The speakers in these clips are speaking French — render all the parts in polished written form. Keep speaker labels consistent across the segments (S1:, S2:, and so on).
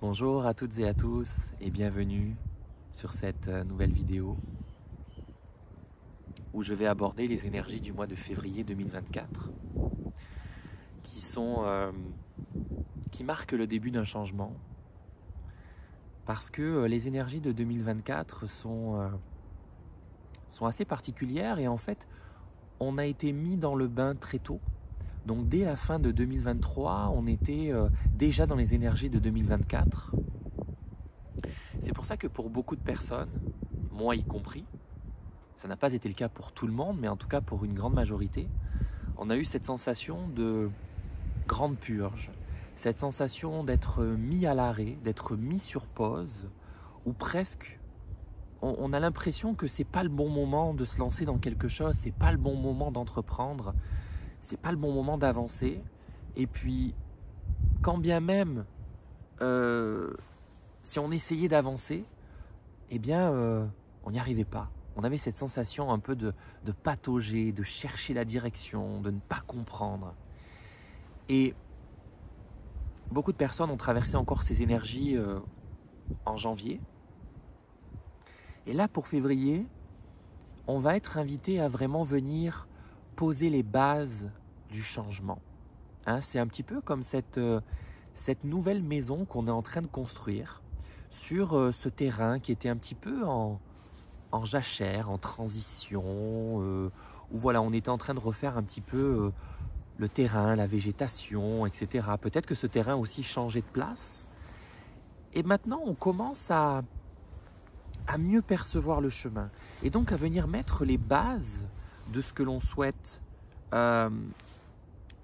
S1: Bonjour à toutes et à tous et bienvenue sur cette nouvelle vidéo où je vais aborder les énergies du mois de février 2024 qui marquent le début d'un changement parce que les énergies de 2024 sont assez particulières et en fait on a été mis dans le bain très tôt. Donc dès la fin de 2023, on était déjà dans les énergies de 2024. C'est pour ça que pour beaucoup de personnes, moi y compris, ça n'a pas été le cas pour tout le monde, mais en tout cas pour une grande majorité, on a eu cette sensation de grande purge, cette sensation d'être mis à l'arrêt, d'être mis sur pause, ou presque on a l'impression que c'est pas le bon moment de se lancer dans quelque chose, c'est pas le bon moment d'entreprendre, c'est pas le bon moment d'avancer. Et puis, quand bien même, si on essayait d'avancer, eh bien, on n'y arrivait pas. On avait cette sensation un peu de patauger, de chercher la direction, de ne pas comprendre. Et beaucoup de personnes ont traversé encore ces énergies en janvier. Et là, pour février, on va être invité à vraiment venir poser les bases du changement. Hein, c'est un petit peu comme cette nouvelle maison qu'on est en train de construire sur ce terrain qui était un petit peu en jachère, en transition, où voilà, on était en train de refaire un petit peu le terrain, la végétation, etc. Peut-être que ce terrain aussi changeait de place. Et maintenant, on commence à mieux percevoir le chemin. Et donc à venir mettre les bases de ce que l'on souhaite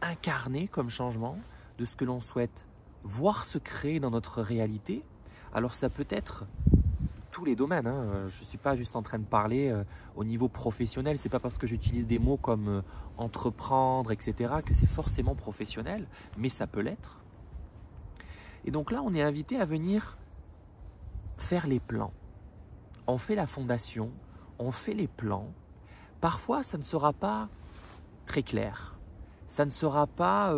S1: incarner comme changement, de ce que l'on souhaite voir se créer dans notre réalité. Alors ça peut être tous les domaines, hein. Je ne suis pas juste en train de parler au niveau professionnel, c'est pas parce que j'utilise des mots comme entreprendre, etc. que c'est forcément professionnel, mais ça peut l'être. Et donc là, on est invité à venir faire les plans. On fait la fondation, on fait les plans. Parfois, ça ne sera pas très clair, ça ne sera pas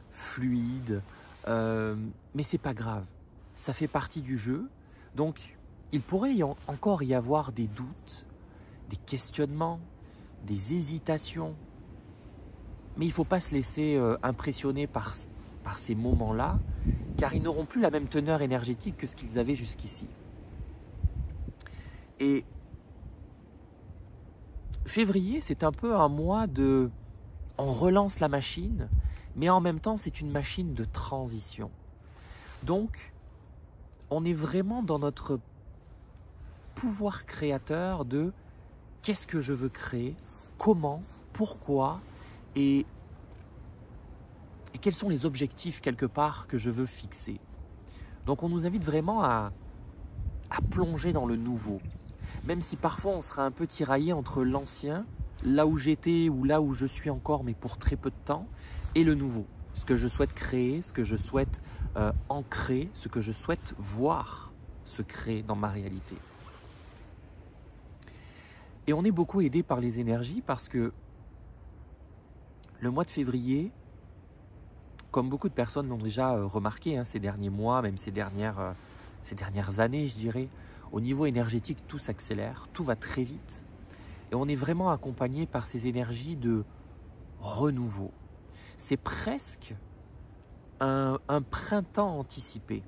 S1: fluide, mais c'est pas grave. Ça fait partie du jeu. Donc, il pourrait encore y avoir des doutes, des questionnements, des hésitations. Mais il ne faut pas se laisser impressionner par ces moments-là, car ils n'auront plus la même teneur énergétique que ce qu'ils avaient jusqu'ici. Et février, c'est un peu un mois de... On relance la machine, mais en même temps, c'est une machine de transition. Donc, on est vraiment dans notre pouvoir créateur de qu'est-ce que je veux créer, comment, pourquoi, et quels sont les objectifs quelque part que je veux fixer. Donc, on nous invite vraiment à plonger dans le nouveau. Même si parfois on sera un peu tiraillé entre l'ancien, là où j'étais ou là où je suis encore, mais pour très peu de temps, et le nouveau. Ce que je souhaite créer, ce que je souhaite ancrer, ce que je souhaite voir se créer dans ma réalité. Et on est beaucoup aidé par les énergies parce que le mois de février, comme beaucoup de personnes l'ont déjà remarqué ces derniers mois, même ces dernières années, je dirais, au niveau énergétique, tout s'accélère, tout va très vite. Et on est vraiment accompagné par ces énergies de renouveau. C'est presque un printemps anticipé.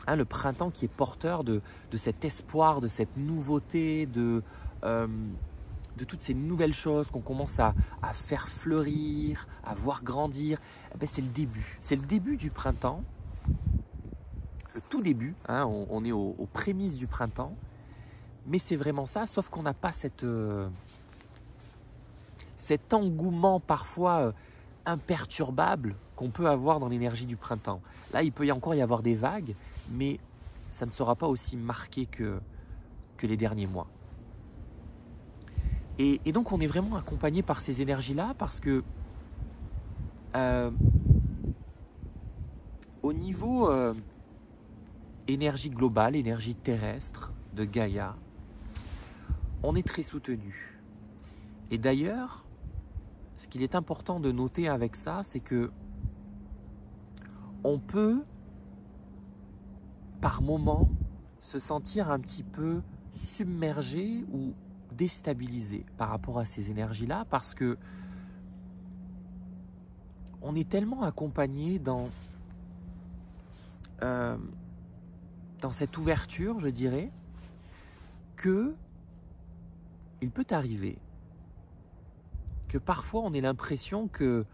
S1: Hein, le printemps qui est porteur de cet espoir, de cette nouveauté, de toutes ces nouvelles choses qu'on commence à faire fleurir, à voir grandir. Eh bien, c'est le début. C'est le début du printemps. Le tout début, hein, on est aux prémices du printemps, mais c'est vraiment ça, sauf qu'on n'a pas cet engouement parfois imperturbable qu'on peut avoir dans l'énergie du printemps. Là, il peut encore y avoir des vagues, mais ça ne sera pas aussi marqué que les derniers mois. Et donc, on est vraiment accompagné par ces énergies-là parce que au niveau énergie globale, énergie terrestre de Gaïa, on est très soutenu. Et d'ailleurs, ce qu'il est important de noter avec ça, c'est que on peut par moment, se sentir un petit peu submergé ou déstabilisé par rapport à ces énergies-là, parce que on est tellement accompagné dans cette ouverture, je dirais, que il peut arriver que parfois on ait l'impression que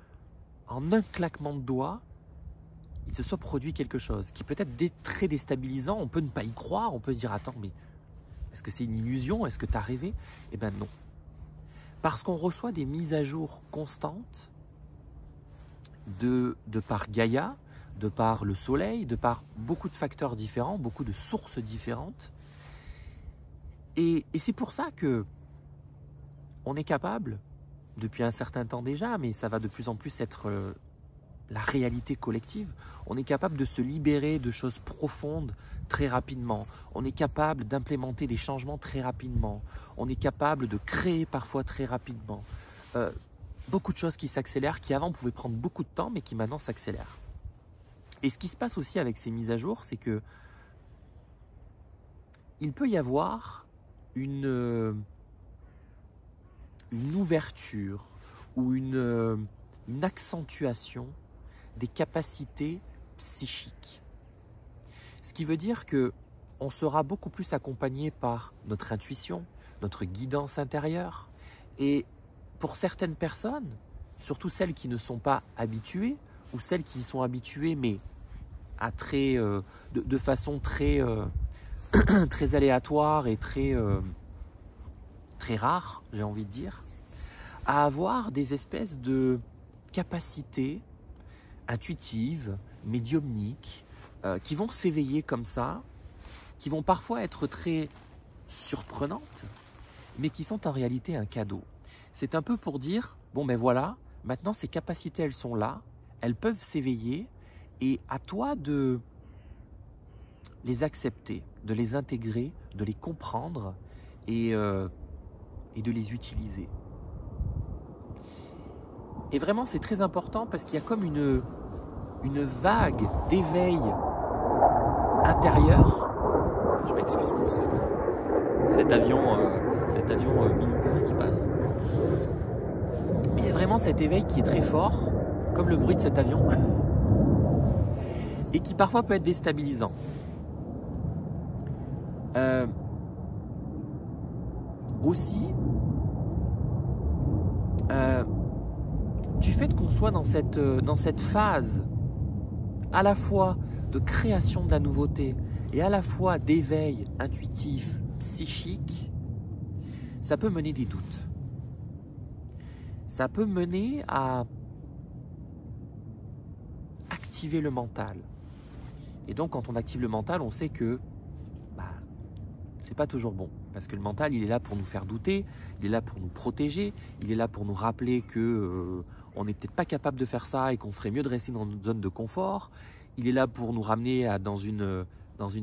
S1: en un claquement de doigts, il se soit produit quelque chose qui peut être très déstabilisant. On peut ne pas y croire, on peut se dire attends, mais est-ce que c'est une illusion? Est-ce que tu as rêvé? Eh bien non. Parce qu'on reçoit des mises à jour constantes de par Gaïa, de par le soleil, de par beaucoup de facteurs différents, beaucoup de sources différentes. Et c'est pour ça que on est capable, depuis un certain temps déjà, mais ça va de plus en plus être la réalité collective, on est capable de se libérer de choses profondes très rapidement. On est capable d'implémenter des changements très rapidement. On est capable de créer parfois très rapidement. Beaucoup de choses qui s'accélèrent, qui avant pouvaient prendre beaucoup de temps, mais qui maintenant s'accélèrent. Et ce qui se passe aussi avec ces mises à jour, c'est que il peut y avoir une ouverture ou une accentuation des capacités psychiques. Ce qui veut dire que on sera beaucoup plus accompagné par notre intuition, notre guidance intérieure. Et pour certaines personnes, surtout celles qui ne sont pas habituées, ou celles qui y sont habituées, mais à de façon très, très aléatoire et très rare, j'ai envie de dire, à avoir des espèces de capacités intuitives, médiumniques, qui vont s'éveiller comme ça, qui vont parfois être très surprenantes, mais qui sont en réalité un cadeau. C'est un peu pour dire, bon ben voilà, maintenant ces capacités, elles sont là, elles peuvent s'éveiller, et à toi de les accepter, de les intégrer, de les comprendre et de les utiliser. Et vraiment, c'est très important parce qu'il y a comme une vague d'éveil intérieur. Je m'excuse pour cet avion militaire qui passe. Il y a vraiment cet éveil qui est très fort, comme le bruit de cet avion, et qui parfois peut être déstabilisant. Aussi, du fait qu'on soit dans cette phase à la fois de création de la nouveauté et à la fois d'éveil intuitif, psychique, ça peut mener des doutes. Ça peut mener à activer le mental. Et donc quand on active le mental, on sait que c'est pas toujours bon. Parce que le mental, il est là pour nous faire douter, il est là pour nous protéger, il est là pour nous rappeler que on n'est peut-être pas capable de faire ça et qu'on ferait mieux de rester dans notre zone de confort. Il est là pour nous ramener dans une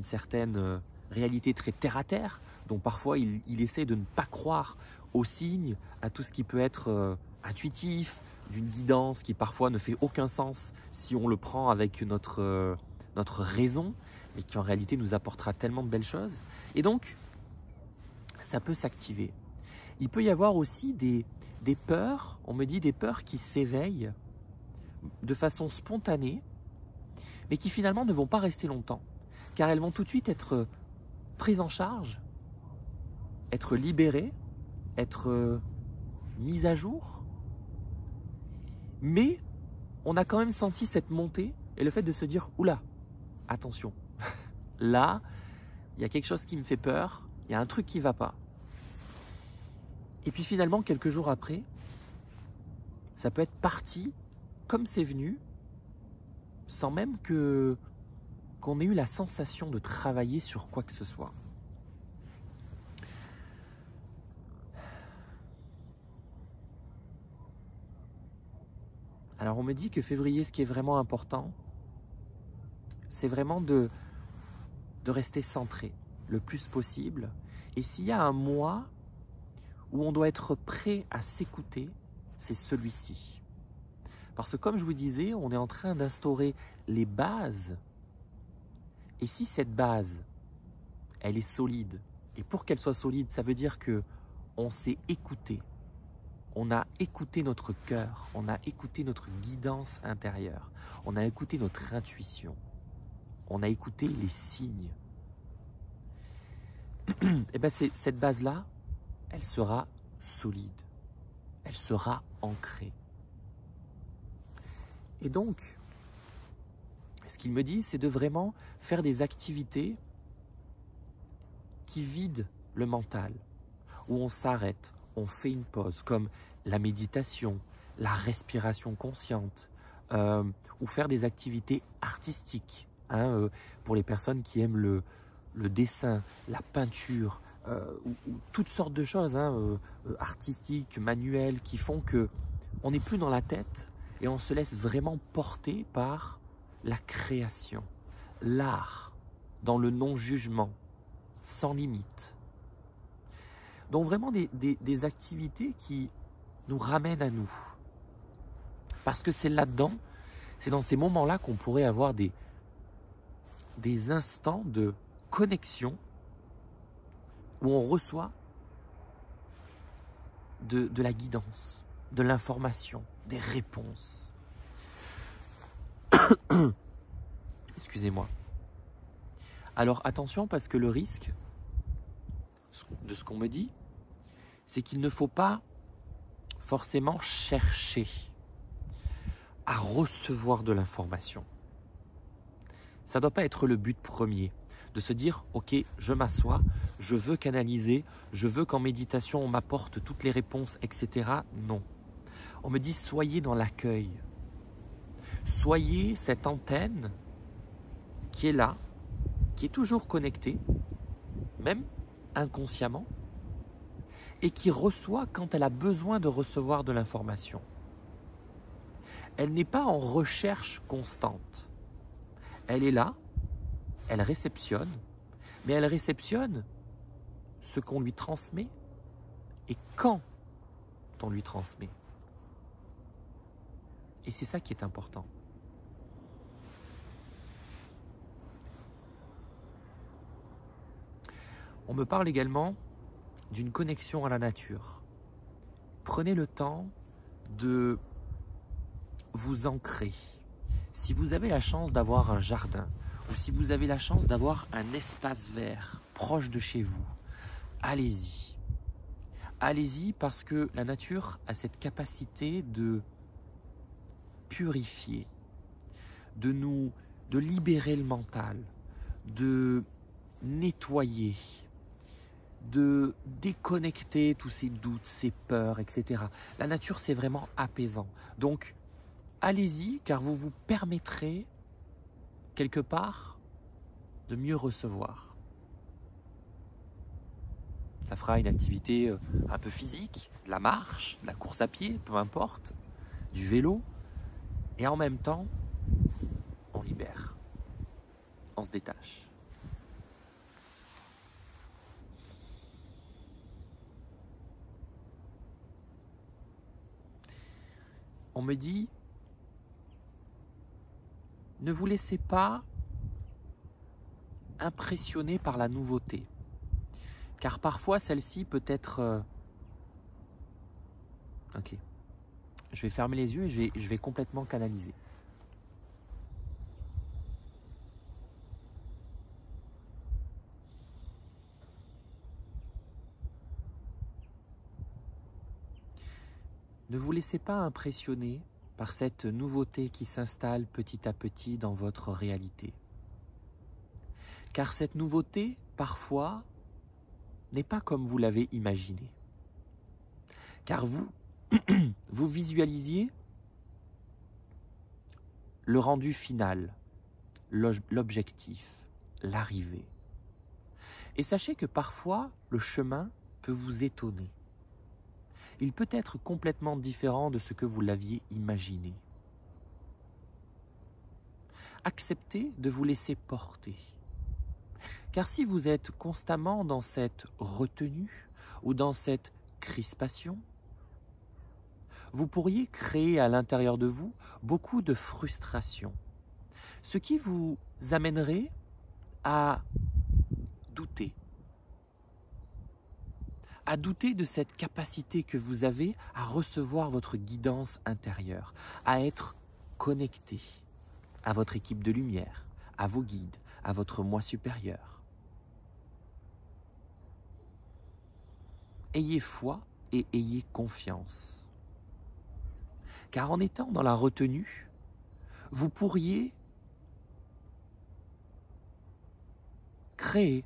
S1: certaine réalité très terre-à-terre. Donc parfois, il essaie de ne pas croire aux signes, à tout ce qui peut être intuitif, d'une guidance qui parfois ne fait aucun sens si on le prend avec notre raison, mais qui en réalité nous apportera tellement de belles choses. Et donc, ça peut s'activer. Il peut y avoir aussi des peurs, on me dit des peurs qui s'éveillent de façon spontanée, mais qui finalement ne vont pas rester longtemps, car elles vont tout de suite être prises en charge, être libérées, être mises à jour. Mais on a quand même senti cette montée et le fait de se dire « Oula, attention, là, il y a quelque chose qui me fait peur, il y a un truc qui ne va pas. » Et puis finalement, quelques jours après, ça peut être parti comme c'est venu, sans même qu'on ait eu la sensation de travailler sur quoi que ce soit. Alors on me dit que février, ce qui est vraiment important, c'est vraiment de rester centré le plus possible. Et s'il y a un mois où on doit être prêt à s'écouter, c'est celui-ci. Parce que comme je vous disais, on est en train d'instaurer les bases Et si cette base, elle est solide, et pour qu'elle soit solide, ça veut dire que on s'est écouté, on a écouté notre cœur, on a écouté notre guidance intérieure, on a écouté notre intuition, on a écouté les signes. Et bien cette base-là, elle sera solide, elle sera ancrée. Et donc, ce qu'il me dit, c'est de vraiment faire des activités qui vident le mental, où on s'arrête, on fait une pause, comme la méditation, la respiration consciente, ou faire des activités artistiques, hein, pour les personnes qui aiment le dessin, la peinture, ou toutes sortes de choses, hein, artistiques, manuelles, qui font que on n'est plus dans la tête et on se laisse vraiment porter par la création, l'art, dans le non-jugement, sans limite. Donc vraiment des activités qui nous ramènent à nous. Parce que c'est là-dedans, c'est dans ces moments-là qu'on pourrait avoir des instants de connexion où on reçoit de la guidance, de l'information, des réponses. Excusez-moi. Alors attention, parce que le risque de ce qu'on me dit, c'est qu'il ne faut pas forcément chercher à recevoir de l'information. Ça ne doit pas être le but premier, de se dire « Ok, je m'assois, je veux canaliser, je veux qu'en méditation on m'apporte toutes les réponses, etc. » Non. On me dit « Soyez dans l'accueil. Soyez cette antenne qui est là, qui est toujours connectée, même inconsciemment, et qui reçoit quand elle a besoin de recevoir de l'information. Elle n'est pas en recherche constante. Elle est là, elle réceptionne, mais elle réceptionne ce qu'on lui transmet et quand on lui transmet. Et c'est ça qui est important. On me parle également d'une connexion à la nature. Prenez le temps de vous ancrer. Si vous avez la chance d'avoir un jardin, ou si vous avez la chance d'avoir un espace vert proche de chez vous, allez-y. Allez-y parce que la nature a cette capacité de purifier, de libérer le mental, de nettoyer, de déconnecter tous ces doutes, ces peurs, etc. La nature, c'est vraiment apaisant. Donc, allez-y, car vous vous permettrez, quelque part, de mieux recevoir. Ça fera une activité un peu physique, de la marche, de la course à pied, peu importe, du vélo. Et en même temps, on libère, on se détache. On me dit, ne vous laissez pas impressionner par la nouveauté, car parfois celle-ci peut être... Ok, je vais fermer les yeux et je vais complètement canaliser. Ne vous laissez pas impressionner par cette nouveauté qui s'installe petit à petit dans votre réalité. Car cette nouveauté, parfois, n'est pas comme vous l'avez imaginé. Car vous visualisiez le rendu final, l'objectif, l'arrivée. Et sachez que parfois, le chemin peut vous étonner. Il peut être complètement différent de ce que vous l'aviez imaginé. Acceptez de vous laisser porter. Car si vous êtes constamment dans cette retenue ou dans cette crispation, vous pourriez créer à l'intérieur de vous beaucoup de frustration, ce qui vous amènerait à douter. À douter de cette capacité que vous avez à recevoir votre guidance intérieure, à être connecté à votre équipe de lumière, à vos guides, à votre moi supérieur. Ayez foi et ayez confiance. Car en étant dans la retenue, vous pourriez créer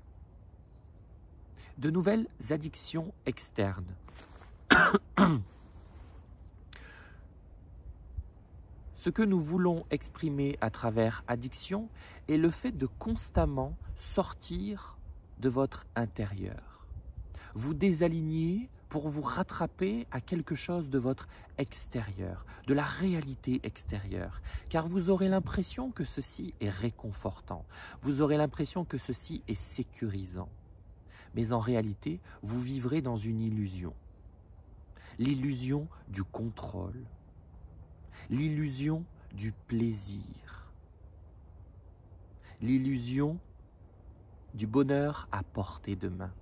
S1: de nouvelles addictions externes. Ce que nous voulons exprimer à travers addiction est le fait de constamment sortir de votre intérieur. Vous désaligner pour vous rattraper à quelque chose de votre extérieur, de la réalité extérieure, car vous aurez l'impression que ceci est réconfortant, vous aurez l'impression que ceci est sécurisant. Mais en réalité, vous vivrez dans une illusion. L'illusion du contrôle, l'illusion du plaisir, l'illusion du bonheur à portée de main.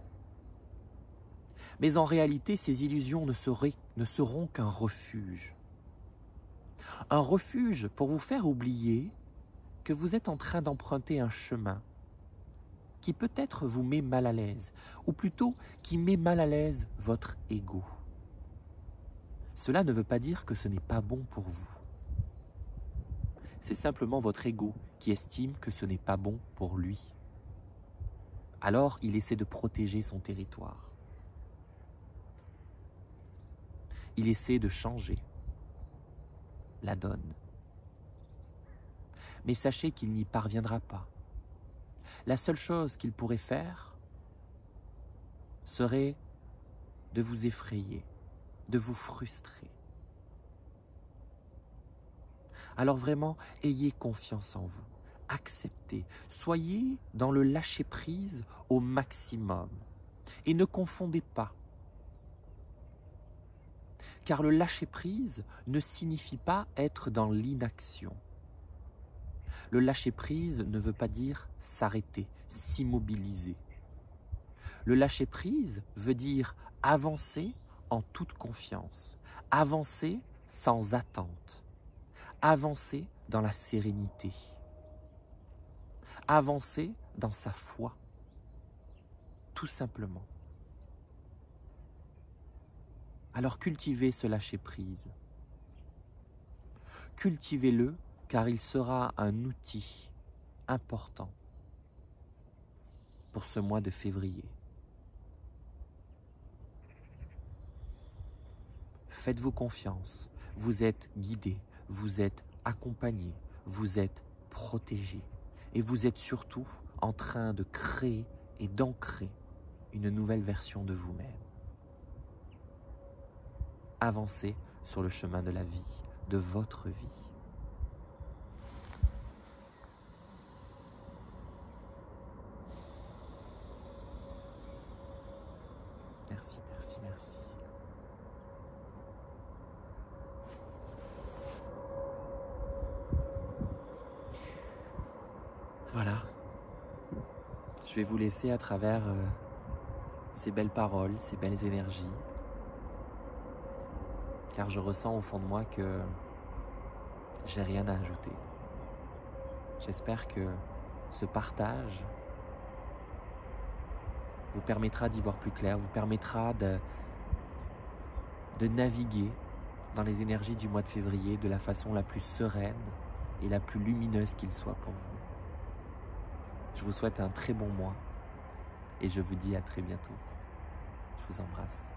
S1: Mais en réalité, ces illusions ne seront qu'un refuge. Un refuge pour vous faire oublier que vous êtes en train d'emprunter un chemin qui peut-être vous met mal à l'aise, ou plutôt qui met mal à l'aise votre ego. Cela ne veut pas dire que ce n'est pas bon pour vous. C'est simplement votre ego qui estime que ce n'est pas bon pour lui. Alors il essaie de protéger son territoire. Il essaie de changer la donne. Mais sachez qu'il n'y parviendra pas. La seule chose qu'il pourrait faire serait de vous effrayer, de vous frustrer. Alors vraiment, ayez confiance en vous, acceptez, soyez dans le lâcher-prise au maximum et ne confondez pas. Car le lâcher-prise ne signifie pas être dans l'inaction. Le lâcher-prise ne veut pas dire s'arrêter, s'immobiliser. Le lâcher-prise veut dire avancer en toute confiance, avancer sans attente, avancer dans la sérénité, avancer dans sa foi, tout simplement. Alors cultivez ce lâcher-prise. Cultivez-le car il sera un outil important pour ce mois de février. Faites-vous confiance, vous êtes guidé, vous êtes accompagné, vous êtes protégé et vous êtes surtout en train de créer et d'ancrer une nouvelle version de vous-même. Avancez sur le chemin de la vie, de votre vie. Merci, merci, merci. Voilà. Je vais vous laisser à travers ces belles paroles, ces belles énergies. Car je ressens au fond de moi que j'ai rien à ajouter. J'espère que ce partage vous permettra d'y voir plus clair, vous permettra de naviguer dans les énergies du mois de février de la façon la plus sereine et la plus lumineuse qu'il soit pour vous. Je vous souhaite un très bon mois et je vous dis à très bientôt. Je vous embrasse.